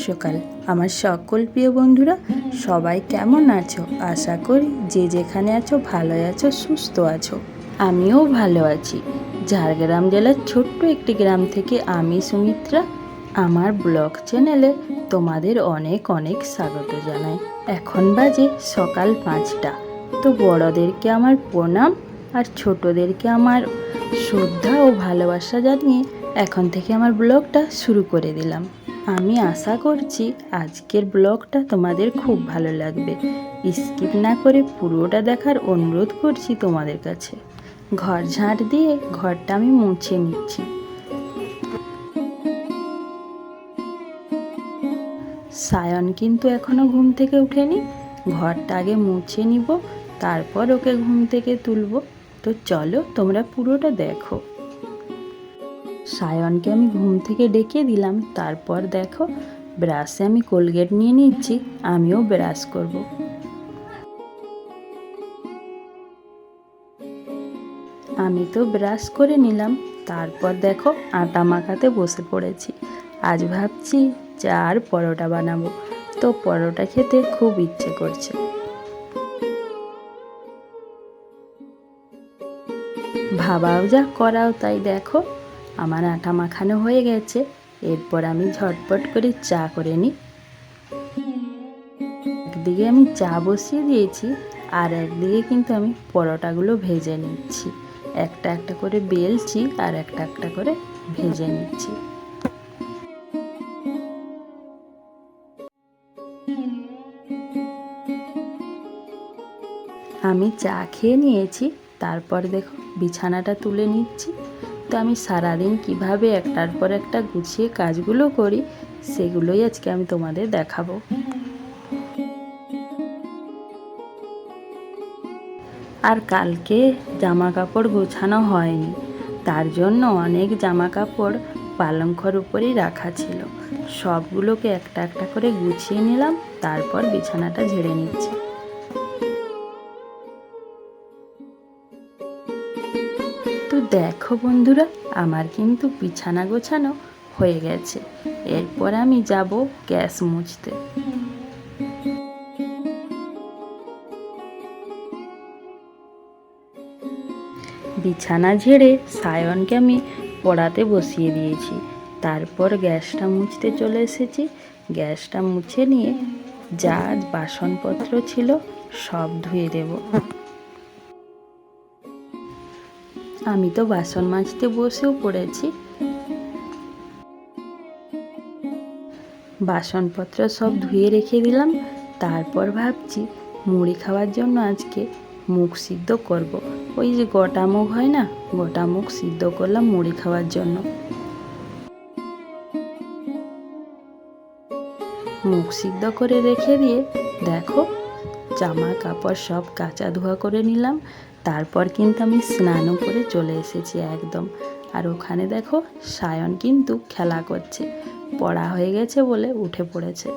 সকাল আমার সকল প্রিয় বন্ধুরা, সবাই কেমন আছো? আশা করি যে যেখানে আছো ভালো আছো, সুস্থ আছো। আমিও ভালো আছি। ঝাড়গ্রাম জেলার ছোট্ট একটি গ্রাম থেকে আমি সুমিত্রা আমার ব্লগ চ্যানেলে তোমাদের অনেক অনেক স্বাগত জানাই। এখন বাজে সকাল 5টা। তো বড়দেরকে আমার প্রণাম আর ছোটদেরকে আমার শ্রদ্ধা ও ভালোবাসা জানিয়ে এখন থেকে আমার ব্লগটা শুরু করে দিলাম। আমি আশা করছি আজকের ব্লগটা তোমাদের খুব ভালো লাগবে। স্কিপ না করে পুরোটা দেখার অনুরোধ করছি তোমাদের কাছে। ঘর ঝাঁট দিয়ে ঘরটা আমি মুছে নিচ্ছি। সায়ন কিন্তু এখনো ঘুম থেকে ওঠেনি। ঘরটা আগে মুছে নিব, তারপর ওকে ঘুম থেকে তুলব। তো চলো তোমরা পুরোটা দেখো। সায়নকে আমি ঘুম থেকে ডেকে দিলাম। তারপর দেখো ব্রাশে আমি কোলগেট নিয়ে নিচ্ছি, আমিও ব্রাশ করব। আমি তো ব্রাশ করে নিলাম। তারপর দেখো আটা মাখাতে বসে পড়েছি। আজ ভাবছি চা আর পরোটা বানাবো। তো পরোটা খেতে খুব ইচ্ছে করছে। ভাবাও যা করাও তাই। দেখো আমার আটা মাখানো হয়ে গেছে। এরপর আমি ঝটপট করে চা করে নিই। একদিকে আমি চা বসিয়ে দিয়েছি, আর একদিকে কিন্তু আমি পরোটাগুলো ভেজে নিচ্ছি। একটা একটা করে বেলছি আর একটা একটা করে ভেজে নিচ্ছি। আমি চা খেয়ে নিয়েছি। তারপর দেখো বিছানাটা তুলে নিচ্ছি। তো আমি সারাদিন কিভাবে একটার পর একটা গুছিয়ে কাজগুলো করি, সেগুলোই আজকে আমি তোমাদের দেখাবো। আর কালকে জামা কাপড় গোছানো হয়নি, তার জন্য অনেক জামা কাপড় পালঙ্কর উপরেই রাখা ছিল। সবগুলোকে একটা একটা করে গুছিয়ে নিলাম, তারপর বিছানাটা ঝেড়ে নিচ্ছি। তো দেখো বন্ধুরা, আমার কিন্তু বিছানা গোছানো হয়ে গেছে। এরপর আমি যাব গ্যাস মুছতে। বিছানা ঝেড়ে সায়নকে আমি পড়াতে বসিয়ে দিয়েছি। তারপর গ্যাসটা মুছতে চলে এসেছি। গ্যাসটা মুছে নিয়ে যা বাসনপত্র ছিল সব ধুয়ে দেব। আমি তো বাসন মাজতে বসেও পড়েছি। বাসনপত্র সব ধুয়ে রেখে দিলাম। তারপর ভাবছি মুড়ি খাওয়ার জন্য আজকে মুগ সিদ্ধ করব। ওই যে গোটা মুগ হয় না, গোটা মুগ সিদ্ধ করলাম মুড়ি খাওয়ার জন্য। মুগ সিদ্ধ করে রেখে দিয়ে দেখো জামা কাপড় সব কাচা ধোয়া করে নিলাম। তারপর কিন্তু আমি স্নানও করে চলে এসেছি একদম। আর ওখানে দেখো সায়ন কিন্তু খেলা করছে, পড়া হয়ে গেছে বলে উঠে পড়েছে।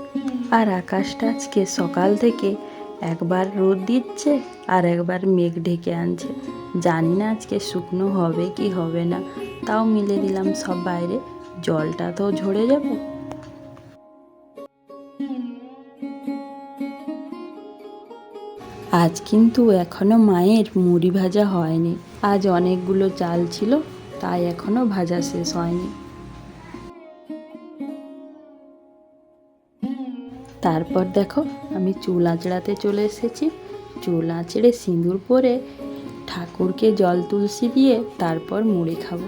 আর আকাশটা আজকে সকাল থেকে একবার রোদ দিচ্ছে আর একবার মেঘ ঢেকে আনছে। জানি না আজকে শুকনো হবে কি হবে না, তাও মিলে দিলাম সব বাইরে। জলটা তো ঝরে যাবে। আজ কিন্তু এখনো মায়ের মুড়ি ভাজা হয়নি। আজ অনেকগুলো চাল ছিল, তাই এখনো ভাজা শেষ হয়নি। তারপর দেখো আমি চুল আঁচড়াতে চলে এসেছি। চুল আঁচড়ে সিঁদুর পরে ঠাকুরকে জল তুলসী দিয়ে তারপর মুড়ি খাবো।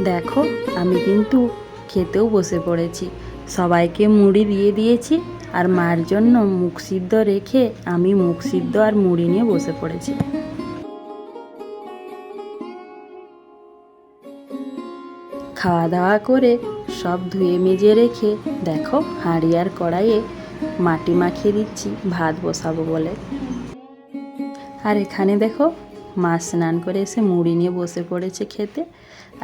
দেখো আমি কিন্তু খেতেও বসে পড়েছি। সবাইকে মুড়ি দিয়ে দিয়েছি, আর মার জন্য মুগ সিদ্ধ রেখে আমি মুগ সিদ্ধ আর মুড়ি নিয়ে বসে পড়েছি। খাওয়া দাওয়া করে সব ধুয়ে মেজে রেখে দেখো হাঁড়ি আর কড়াইয়ে মাটি মাখিয়ে দিচ্ছি ভাত বসাবো বলে। আর এখানে দেখো মা স্নান করে এসে মুড়ি নিয়ে বসে পড়েছে খেতে।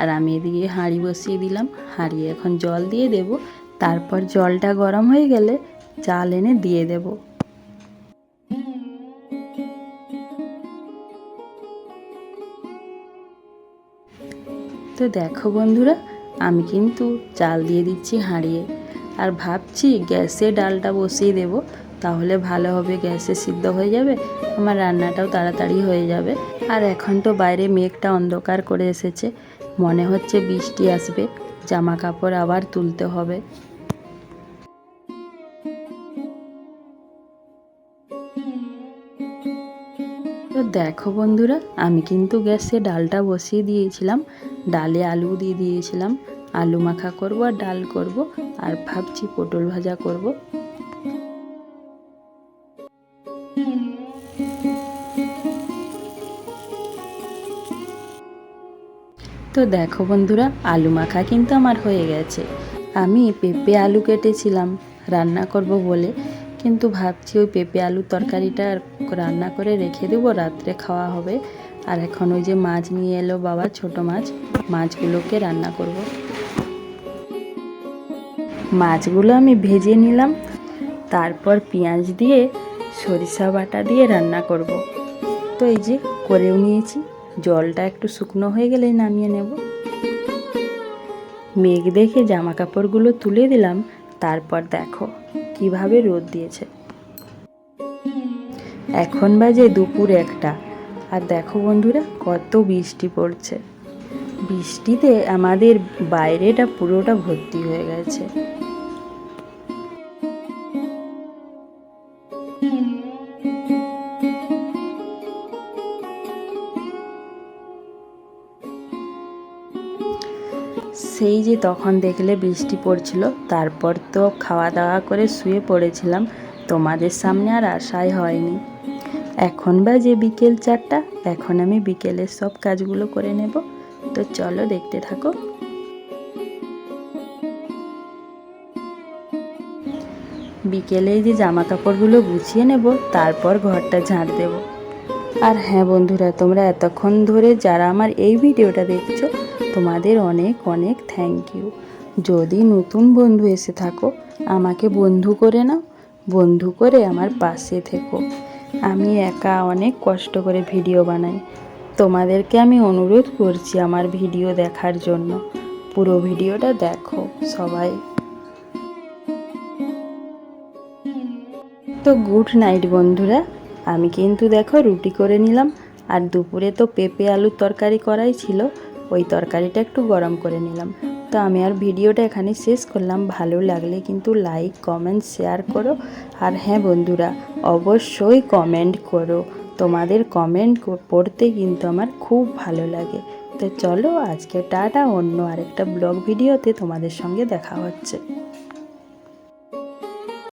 আর আমি এদিকে হাঁড়ি বসিয়ে দিলাম। হাঁড়ি এখন জল দিয়ে দেব। তারপর জলটা গরম হয়ে গেলে চাল এনে দিয়ে দেব। তো দেখো বন্ধুরা, আমি কিন্তু চাল দিয়ে দিচ্ছি হাঁড়িয়ে, আর ভাবছি গ্যাসে ডালটা বসিয়ে দেব, তাহলে ভালো হবে, গ্যাসে সিদ্ধ হয়ে যাবে, আমার রান্নাটাও তাড়াতাড়ি হয়ে যাবে। আর এখন তো বাইরে মেঘটা অন্ধকার করে এসেছে, মনে হচ্ছে বৃষ্টি আসবে, জামা কাপড় আবার তুলতে হবে। তো দেখো বন্ধুরা, আমি কিন্তু গ্যাসে ডালটা বসিয়ে দিয়েছিলাম, ডালে আলু দিয়ে দিয়েছিলাম, আলু মাখা করব আর ডাল করব, আর ভাবছি পটল ভাজা করব। তো দেখো বন্ধুরা, আলু মাখা কিন্তু আমার হয়ে গেছে। আমি পেঁপে আলু কেটেছিলাম রান্না করব বলে, কিন্তু ভাবছি ওই পেঁপে আলুর তরকারিটা রান্না করে রেখে দেবো, রাত্রে খাওয়া হবে। আর এখন ওই যে মাছ নিয়ে এলো বাবা, ছোট মাছ, মাছগুলোকে রান্না করব। মাছগুলো আমি ভেজে নিলাম, তারপর পেঁয়াজ দিয়ে সরিষা বাটা দিয়ে রান্না করব। তো এই যে করেও নিয়েছি, জলটা একটু শুকনো হয়ে গেলেই নামিয়ে নেব। মেঘ দেখে জামা কাপড়গুলো তুলে দিলাম, তারপর দেখো কিভাবে রোদ দিয়েছে। এখন বাজে দুপুর 1টা, আর দেখো বন্ধুরা কত বৃষ্টি পড়ছে। বৃষ্টিতে আমাদের বাইরেটা পুরোটা ভর্তি হয়ে গেছে। সেই যে তখন দেখলে বৃষ্টি পড়ছিল, তারপর তো খাওয়া দাওয়া করে শুয়ে পড়েছিলাম, তোমাদের সামনে আর আসাই হয়নি। এখন বাজে বিকেল 4টা, এখন আমি বিকেলের সব কাজগুলো করে নেব। তো চলো দেখতে থাকো। বিকেলে যে জামা কাপড়গুলো গুছিয়ে নেব, তারপর ঘরটা ঝাড় দেব। আর হ্যাঁ বন্ধুরা, তোমরা এতক্ষণ ধরে যারা আমার এই ভিডিওটা দেখছো, তোমাদের অনেক অনেক থ্যাংক ইউ। যদি নতুন বন্ধু এসে থাকো, আমাকে বন্ধু করে নাও, বন্ধু করে আমার পাশে থেকো। আমি একা অনেক কষ্ট করে ভিডিও বানাই, তোমাদেরকে আমি অনুরোধ করছি আমার ভিডিও দেখার জন্য। পুরো ভিডিওটা দেখো সবাই। তো গুড নাইট বন্ধুরা, আমি কিন্তু দেখো রুটি করে নিলাম, আর দুপুরে তো পেঁপে আলুর তরকারি করাই ছিল, ওই তরকারিটা একটু গরম করে নিলাম। তো আমি আর ভিডিওটা এখানে শেষ করলাম। ভালো লাগলে কিন্তু লাইক কমেন্ট শেয়ার করো। আর হ্যাঁ বন্ধুরা, অবশ্যই কমেন্ট করো, তোমাদের কমেন্ট পড়তে কিন্তু আমার খুব ভালো লাগে। তো চলো আজকে টাটা, অন্য আরেকটা ব্লগ ভিডিওতে তোমাদের সঙ্গে দেখা হচ্ছে।